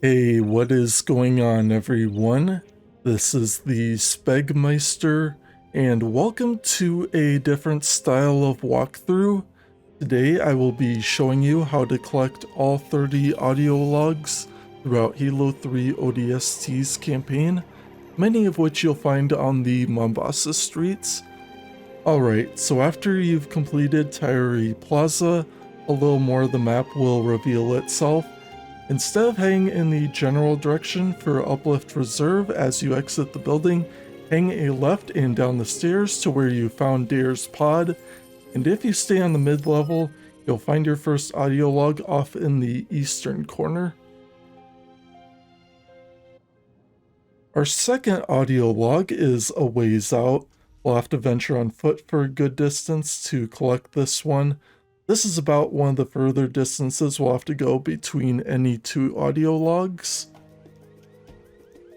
Hey, what is going on, everyone? This is the Spegmeister, and welcome to a different style of walkthrough. Today I will be showing you how to collect all 30 audio logs throughout Halo 3 ODST's campaign, many of which you'll find on the Mombasa streets. Alright, so after you've completed Tyree Plaza, a little more of the map will reveal itself. Instead of heading in the general direction for Uplift Reserve as you exit the building, hang a left and down the stairs to where you found Dare's pod, and if you stay on the mid-level, you'll find your first audio log off in the eastern corner. Our second audio log is a ways out. We'll have to venture on foot for a good distance to collect this one. This is about one of the further distances we'll have to go between any two audio logs.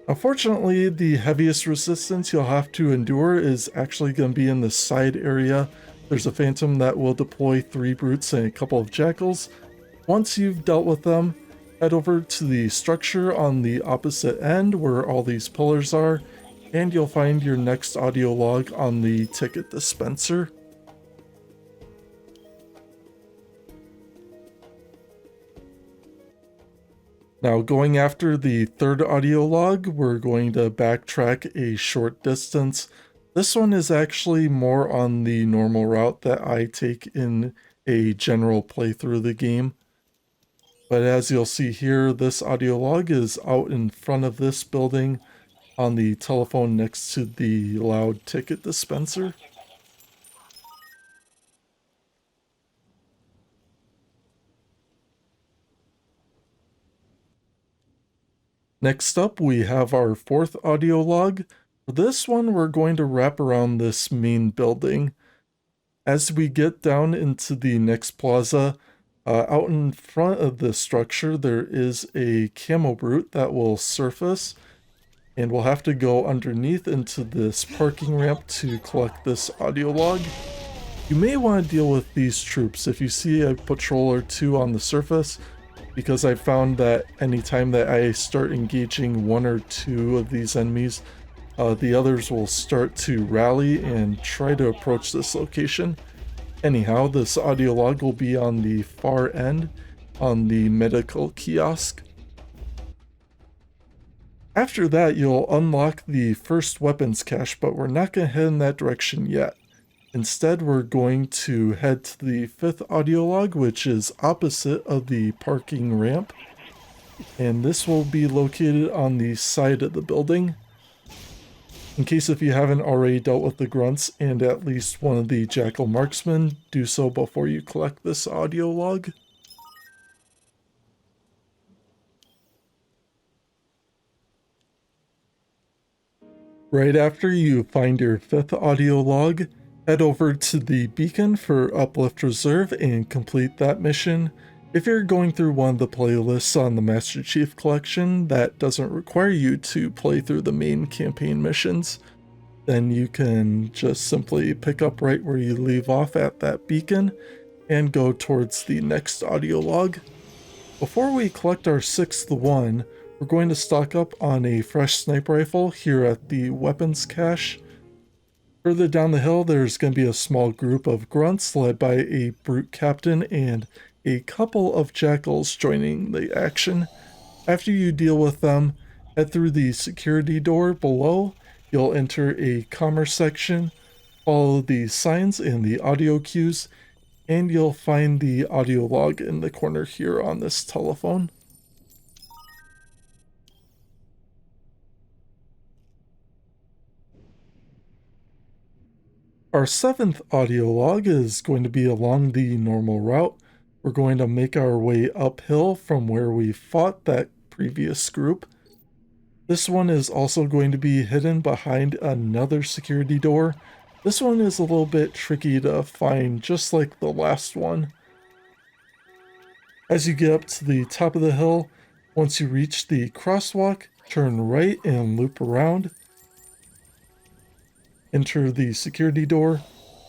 Unfortunately, the heaviest resistance you'll have to endure is actually going to be in the side area. There's a Phantom that will deploy 3 brutes and a couple of jackals. Once you've dealt with them, head over to the structure on the opposite end where all these pillars are, and you'll find your next audio log on the ticket dispenser. Now, going after the third audio log, we're going to backtrack a short distance. This one is actually more on the normal route that I take in a general playthrough of the game. But as you'll see here, this audio log is out in front of this building on the telephone next to the loud ticket dispenser. Next up, we have our fourth audio log. For this one, we're going to wrap around this main building. As we get down into the next plaza, out in front of the structure, there is a camo brute that will surface, and we'll have to go underneath into this parking ramp to collect this audio log. You may want to deal with these troops if you see a patrol or two on the surface, because I found that anytime that I start engaging one or two of these enemies, the others will start to rally and try to approach this location. Anyhow, this audio log will be on the far end on the medical kiosk. After that, you'll unlock the first weapons cache, but we're not going to head in that direction yet. Instead, we're going to head to the fifth audio log, which is opposite of the parking ramp. And this will be located on the side of the building. In case if you haven't already dealt with the grunts and at least one of the jackal marksmen, do so before you collect this audio log. Right after you find your fifth audio log, head over to the beacon for Uplift Reserve and complete that mission. If you're going through one of the playlists on the Master Chief Collection that doesn't require you to play through the main campaign missions, then you can just simply pick up right where you leave off at that beacon and go towards the next audio log. Before we collect our sixth one, we're going to stock up on a fresh sniper rifle here at the weapons cache. Further down the hill, there's going to be a small group of grunts led by a brute captain and a couple of jackals joining the action. After you deal with them, head through the security door below. You'll enter a commerce section, follow the signs and the audio cues, and you'll find the audio log in the corner here on this telephone. Our seventh audio log is going to be along the normal route. We're going to make our way uphill from where we fought that previous group. This one is also going to be hidden behind another security door. This one is a little bit tricky to find, just like the last one. As you get up to the top of the hill, once you reach the crosswalk, turn right and loop around. Enter the security door,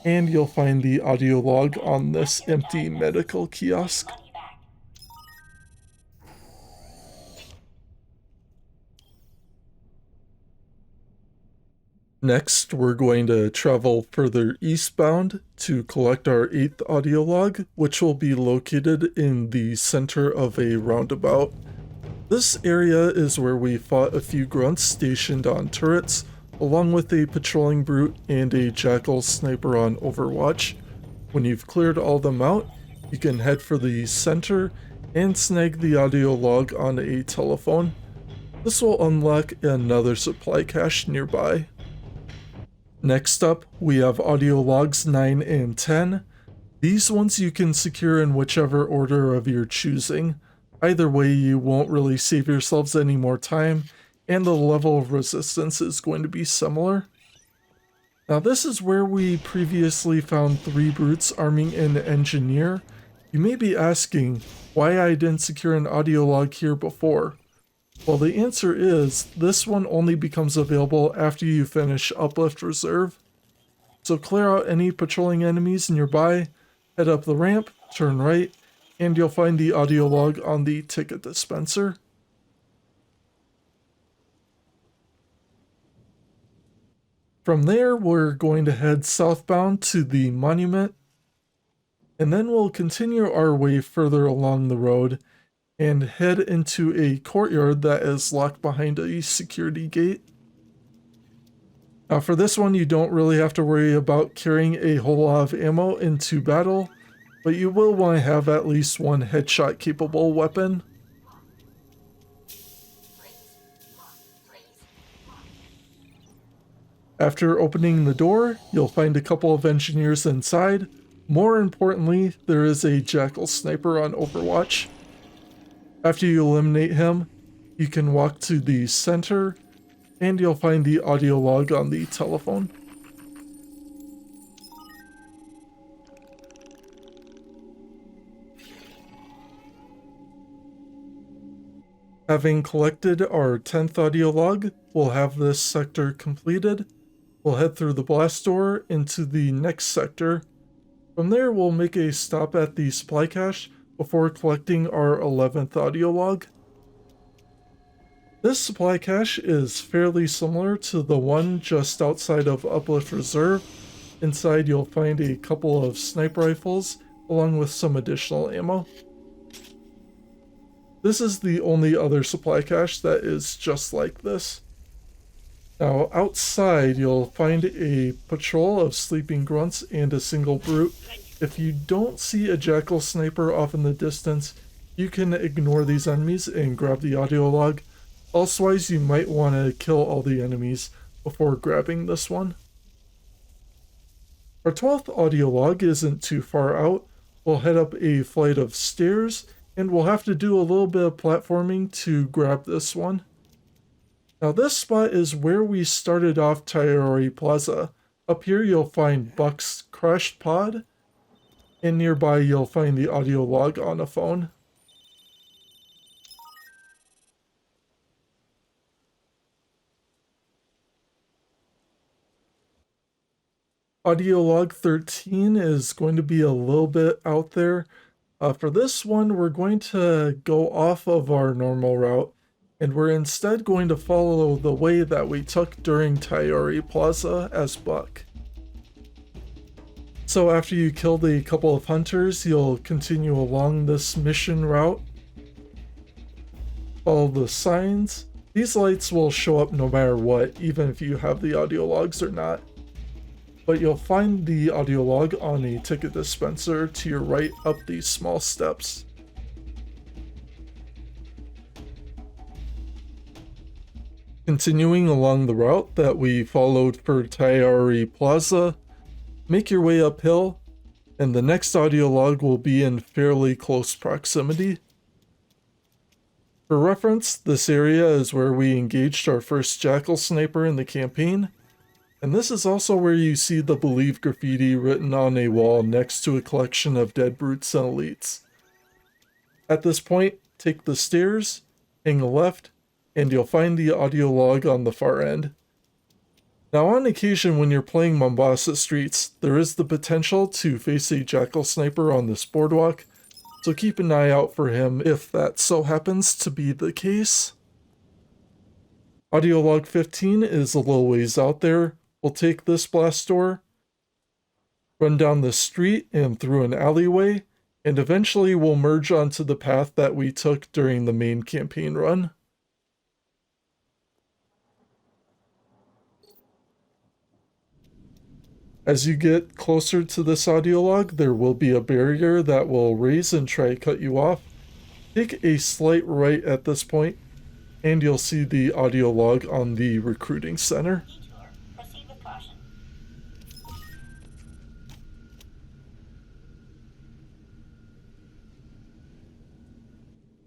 and you'll find the audio log on this empty medical kiosk. Next, we're going to travel further eastbound to collect our 8th audio log, which will be located in the center of a roundabout. This area is where we fought a few grunts stationed on turrets, along with a patrolling brute and a jackal sniper on Overwatch. When you've cleared all them out, you can head for the center and snag the audio log on a telephone. This will unlock another supply cache nearby. Next up, we have audio logs 9 and 10. These ones you can secure in whichever order of your choosing. Either way, you won't really save yourselves any more time, and the level of resistance is going to be similar. Now this is where we previously found 3 brutes arming an engineer. You may be asking why I didn't secure an audio log here before. Well, the answer is this one only becomes available after you finish Uplift Reserve. So clear out any patrolling enemies nearby, head up the ramp, turn right, and you'll find the audio log on the ticket dispenser. From there, we're going to head southbound to the monument, and then we'll continue our way further along the road and head into a courtyard that is locked behind a security gate. Now for this one, you don't really have to worry about carrying a whole lot of ammo into battle, but you will want to have at least one headshot capable weapon. After opening the door, you'll find a couple of engineers inside. More importantly, there is a jackal sniper on Overwatch. After you eliminate him, you can walk to the center, and you'll find the audio log on the telephone. Having collected our 10th audio log, we'll have this sector completed. We'll head through the blast door into the next sector. From there, we'll make a stop at the supply cache before collecting our 11th audio log. This supply cache is fairly similar to the one just outside of Uplift Reserve. Inside you'll find a couple of sniper rifles along with some additional ammo. This is the only other supply cache that is just like this. Now outside you'll find a patrol of sleeping grunts and a single brute. If you don't see a jackal sniper off in the distance, you can ignore these enemies and grab the audio log. Elsewise, you might want to kill all the enemies before grabbing this one. Our 12th audio log isn't too far out. We'll head up a flight of stairs, and we'll have to do a little bit of platforming to grab this one. Now this spot is where we started off Taiori Plaza. Up here you'll find Buck's crashed pod, and nearby you'll find the audio log on a phone. Audio log 13 is going to be a little bit out there. For this one, we're going to go off of our normal route, and we're instead going to follow the way that we took during Taiori Plaza as Buck. So after you killed a couple of hunters, you'll continue along this mission route. Follow the signs. These lights will show up no matter what, even if you have the audio logs or not. But you'll find the audio log on a ticket dispenser to your right up these small steps. Continuing along the route that we followed for Taiori Plaza, make your way uphill, and the next audio log will be in fairly close proximity. For reference, this area is where we engaged our first jackal sniper in the campaign, and this is also where you see the Believe graffiti written on a wall next to a collection of dead brutes and elites. At this point, take the stairs, hang a left, and you'll find the audio log on the far end. Now on occasion when you're playing Mombasa streets, there is the potential to face a jackal sniper on this boardwalk, so keep an eye out for him if that so happens to be the case. Audio log 15 is a little ways out there. We'll take this blast door, run down the street and through an alleyway, and eventually we'll merge onto the path that we took during the main campaign run. As you get closer to this audio log, there will be a barrier that will raise and try to cut you off. Take a slight right at this point, and you'll see the audio log on the recruiting center. Proceed with caution.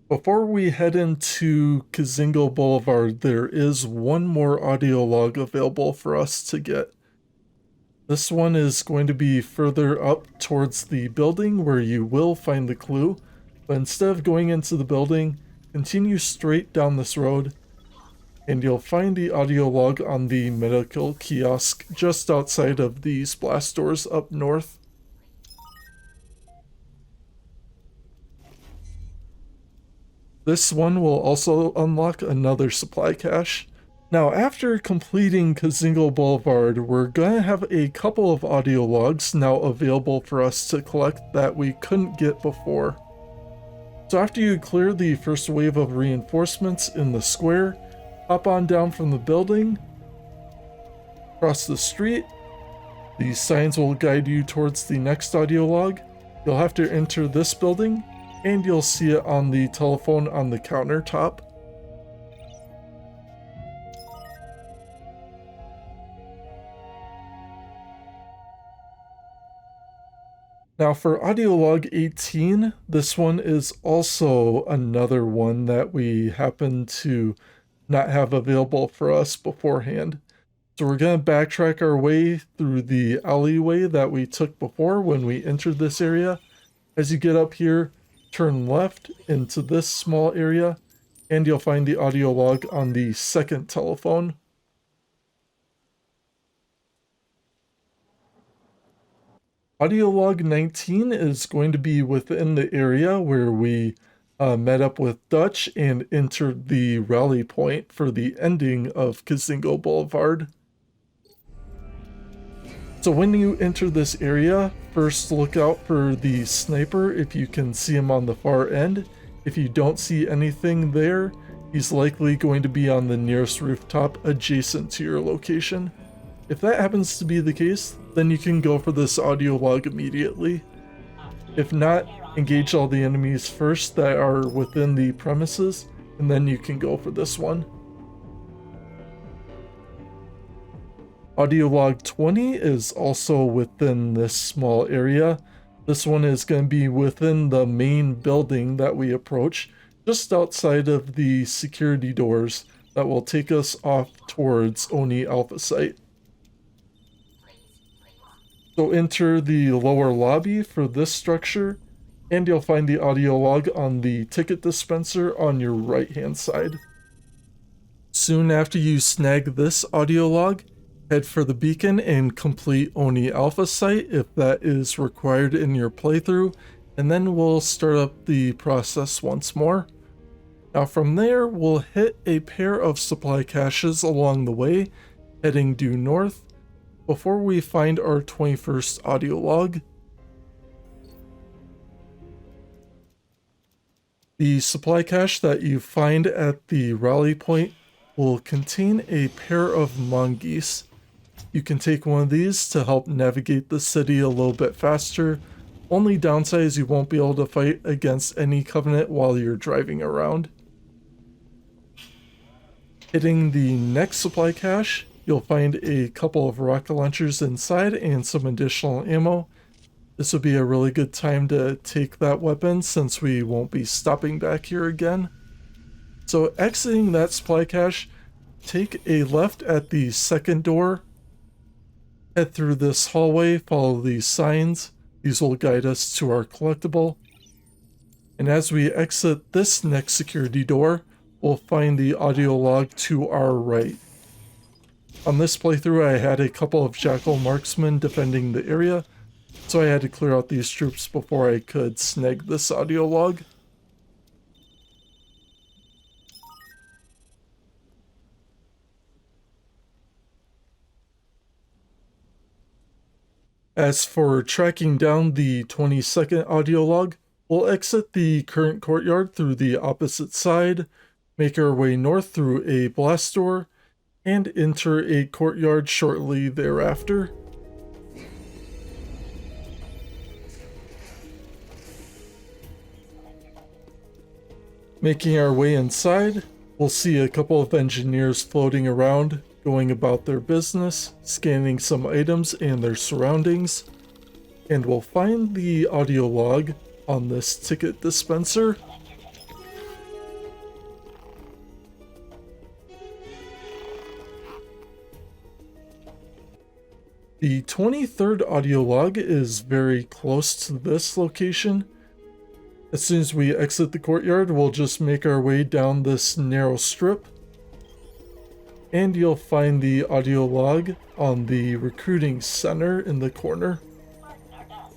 Before we head into Kazingo Boulevard, there is one more audio log available for us to get. This one is going to be further up towards the building where you will find the clue, but instead of going into the building, continue straight down this road, and you'll find the audio log on the medical kiosk just outside of these blast doors up north. This one will also unlock another supply cache. Now, after completing Kazingo Boulevard, we're gonna have a couple of audio logs now available for us to collect that we couldn't get before. So after you clear the first wave of reinforcements in the square, hop on down from the building, cross the street. These signs will guide you towards the next audio log. You'll have to enter this building, and you'll see it on the telephone on the countertop. Now for audio log 18, this one is also another one that we happen to not have available for us beforehand. So we're going to backtrack our way through the alleyway that we took before when we entered this area. As you get up here, turn left into this small area, and you'll find the audio log on the second telephone. Audio log 19 is going to be within the area where we met up with Dutch and entered the rally point for the ending of Kazingo Boulevard. So when you enter this area, first look out for the sniper if you can see him on the far end. If you don't see anything there, he's likely going to be on the nearest rooftop adjacent to your location. If that happens to be the case, then you can go for this audio log immediately. If not, engage all the enemies first that are within the premises, and then you can go for this one. Audio log 20 is also within this small area. This one is going to be within the main building that we approach, just outside of the security doors that will take us off towards Oni Alpha Site. So enter the lower lobby for this structure, and you'll find the audio log on the ticket dispenser on your right hand side. Soon after you snag this audio log, head for the beacon and complete Oni Alpha Site if that is required in your playthrough, and then we'll start up the process once more. Now from there, we'll hit a pair of supply caches along the way, heading due north, before we find our 21st audio log. The supply cache that you find at the rally point will contain a pair of mongoose. You can take one of these to help navigate the city a little bit faster. Only downside is you won't be able to fight against any Covenant while you're driving around. Hitting the next supply cache, you'll find a couple of rocket launchers inside and some additional ammo. This would be a really good time to take that weapon since we won't be stopping back here again. So exiting that supply cache, take a left at the second door, head through this hallway, follow these signs. These will guide us to our collectible. And as we exit this next security door, we'll find the audio log to our right. On this playthrough, I had a couple of Jackal marksmen defending the area, so I had to clear out these troops before I could snag this audio log. As for tracking down the 20-second audio log, we'll exit the current courtyard through the opposite side, make our way north through a blast door, and enter a courtyard shortly thereafter. Making our way inside, we'll see a couple of engineers floating around, going about their business, scanning some items and their surroundings, and we'll find the audio log on this ticket dispenser. The 23rd audio log is very close to this location. As soon as we exit the courtyard, we'll just make our way down this narrow strip, and you'll find the audio log on the recruiting center in the corner. Pardon our dust.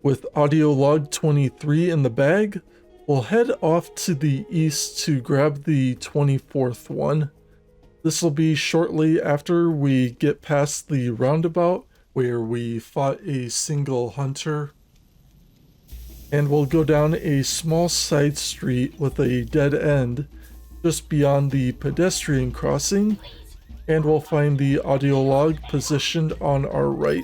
With audio log 23 in the bag, we'll head off to the east to grab the 24th one. This will be shortly after we get past the roundabout where we fought a single hunter. And we'll go down a small side street with a dead end just beyond the pedestrian crossing, and we'll find the audio log positioned on our right.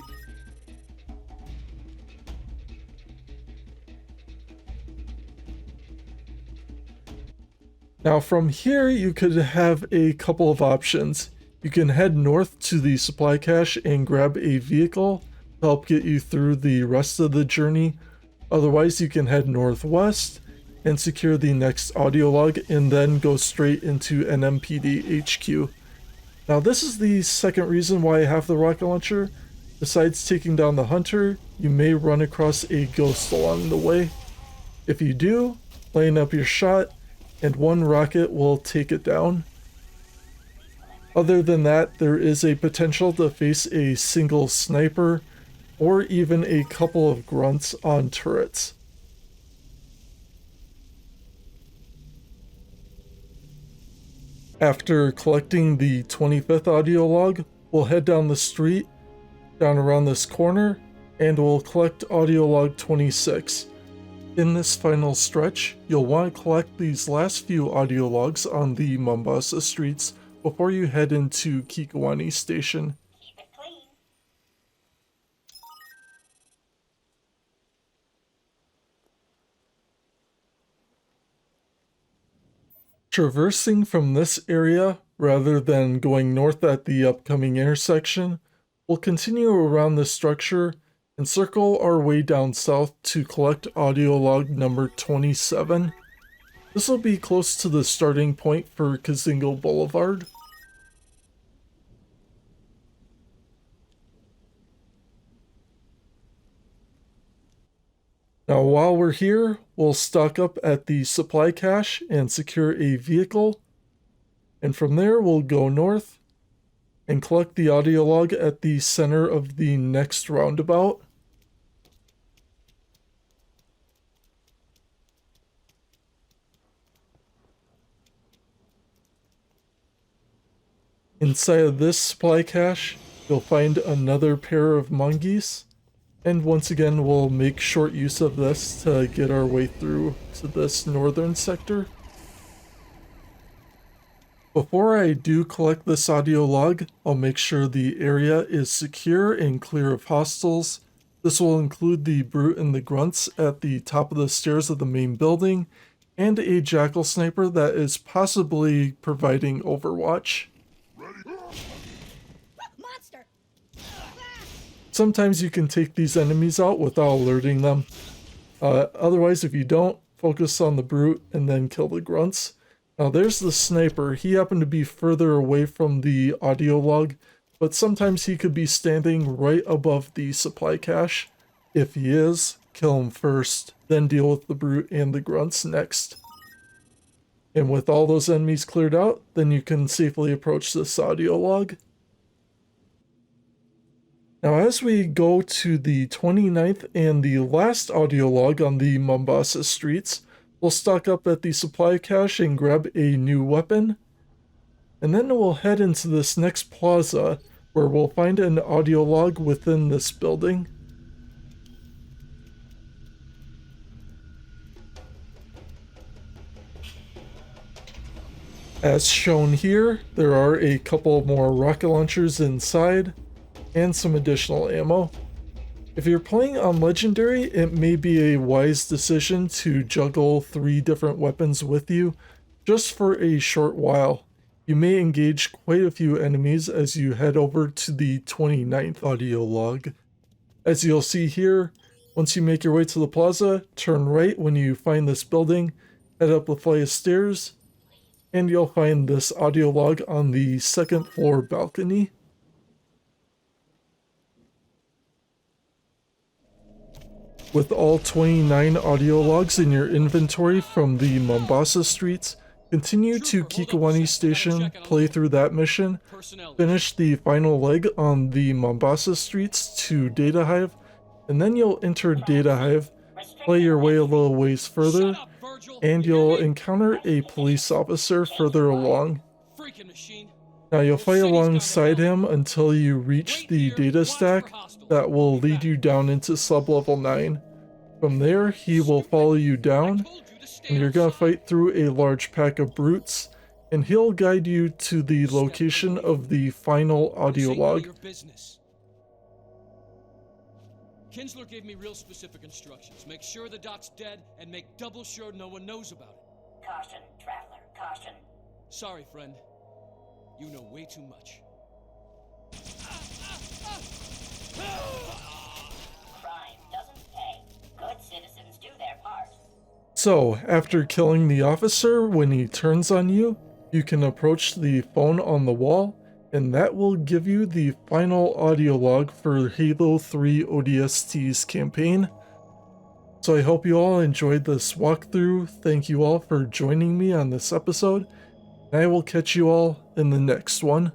Now from here, you could have a couple of options. You can head north to the supply cache and grab a vehicle to help get you through the rest of the journey. Otherwise, you can head northwest and secure the next audio log and then go straight into NMPD HQ. Now this is the second reason why I have the rocket launcher. Besides taking down the hunter, you may run across a ghost along the way. If you do, line up your shot and one rocket will take it down. Other than that, there is a potential to face a single sniper or even a couple of grunts on turrets. After collecting the 25th audio log, we'll head down the street, down around this corner, and we'll collect audio log 26. In this final stretch, you'll want to collect these last few audio logs on the Mombasa streets before you head into Kikowani Station. Keep it clean. Traversing from this area, rather than going north at the upcoming intersection, we'll continue around this structure and circle our way down south to collect audio log number 27. This will be close to the starting point for Kazingo Boulevard. Now while we're here, we'll stock up at the supply cache and secure a vehicle. And from there we'll go north and collect the audio log at the center of the next roundabout. Inside of this supply cache, you'll find another pair of mongoose, and once again we'll make short use of this to get our way through to this northern sector. Before I do collect this audio log, I'll make sure the area is secure and clear of hostiles. This will include the brute and the grunts at the top of the stairs of the main building, and a jackal sniper that is possibly providing overwatch. Monster! Sometimes you can take these enemies out without alerting them. Otherwise, if you don't, focus on the brute and then kill the grunts. Now there's the sniper. He happened to be further away from the audio log, but sometimes he could be standing right above the supply cache. If he is, kill him first, then deal with the brute and the grunts next. And with all those enemies cleared out, then you can safely approach this audio log. Now as we go to the 29th and the last audio log on the Mombasa streets, We'll stock up at the supply cache and grab a new weapon. And then we'll head into this next plaza where we'll find an audio log within this building. As shown here, there are a couple more rocket launchers inside and some additional ammo. If you're playing on Legendary, it may be a wise decision to juggle 3 different weapons with you just for a short while. You may engage quite a few enemies as you head over to the 29th audio log. As you'll see here, once you make your way to the plaza, turn right when you find this building, head up a flight of stairs, and you'll find this audio log on the 2nd floor balcony. With all 29 audio logs in your inventory from the Mombasa streets, continue to Kikawani Station, play through that mission, finish the final leg on the Mombasa streets to Data Hive, and then you'll enter Data Hive, play your way a little ways further, and you'll encounter a police officer further along. Now you'll fight alongside him until you reach the data stack that will lead you down into sub-level 9. From there, he will follow you down, and you're gonna fight through a large pack of brutes, and he'll guide you to the location of the final audio log. Kinsler gave me real specific instructions. Make sure the dot's dead, and make double sure no one knows about it. Caution, traveler, caution. Sorry, friend. You know way too much. Crime doesn't pay. Good citizens do their part. So, after killing the officer when he turns on you, you can approach the phone on the wall, and that will give you the final audio log for Halo 3 ODST's campaign. So I hope you all enjoyed this walkthrough. Thank you all for joining me on this episode, and I will catch you all in the next one.